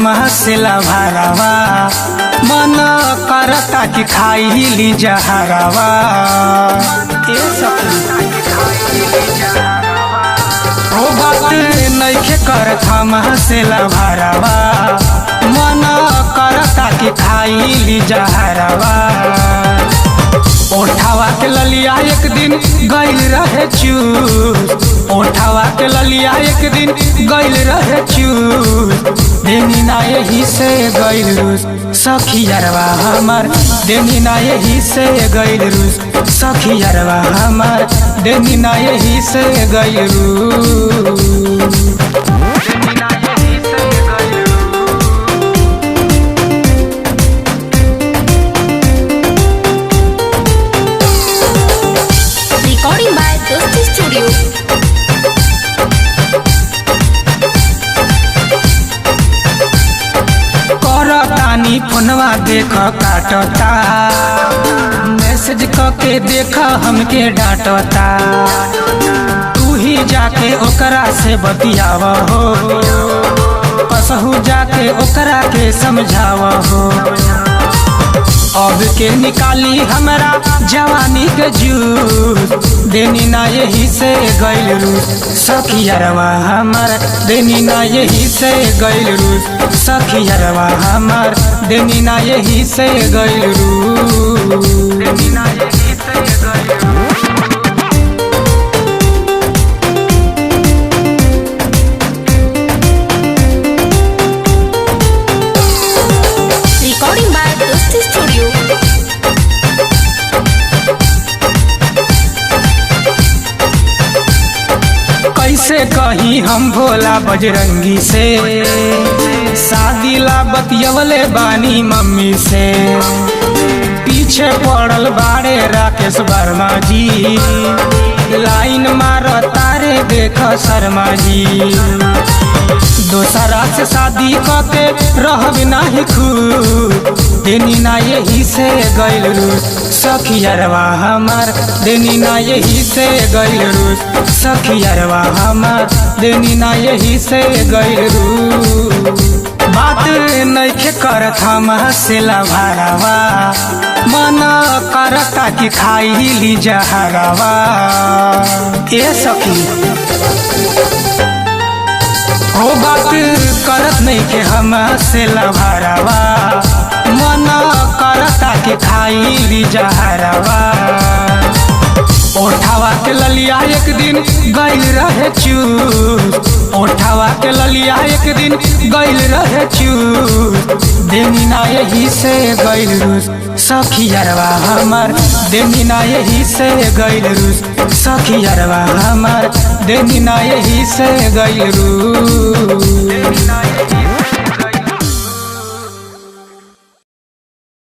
हसेला भरावा मन करता कि खाई ली जहरावा। ओ बात नइखे करत हम हसेला भरावा मन करता कि खाई ली जहरावा। ओठावा के ललिया एक दिन गइल रहे चूस, ओठावा के ललिया एक दिन गइल रहे चूस, देनी ना यही से गइल रूस सखियरवा हमार, देनी ना यही से गइल रूस सखियरवा हमार, देनी ना यही से गइल रूस। Recording by Dosti Studio. करतानी फोनवा देख काटता, मैसेज के देख हमके डांटता, तू ही जाके ओकरा से बतियाव हो, कसहू जाके ओकरा के समझाव हो। अब के निकाली हमरा जवानी के जूस, देनी ना यही से गइल रूस सखियरवा हमार, देनी ना यही से गइल रूस सखियरवा हमार, देनी ना यही से गइल रूस, देनी ना यही से गइल रूस। Recording by Dosti Studio. कैसे कहीं हम भोला बजरंगी से, शादी ला बतियवले बानी मम्मी से, पीछे पड़ल बाड़े राकेश वर्मा जी, लाइन मार तारे देख शर्मा जी, दोसरा से शादी करके रहब नाही खुश, देनी ना यही से गइल रूस सखियरवा हमार, देनी ना यही से गइल रूस सखियरवा हमार, देनी ना यही से गइल रूस। बात नइखे करत हम हसेला भरावा मन करता कि खाई ली जहरावा। ए सखी हो बात करत नइखे हम हसेला भरावा मन करता कि खाई ली जहरावा। ओठावा के ललिया एक दिन गइल रहे चूस, ओठावा के ललिया एक दिन गइल रहे चूस, देनी ना यही से गइल रूस सखियरवा हमार, देनी ना यही से गइल रूस सखियरवा हमार, देनी ना यही से गइल रूस।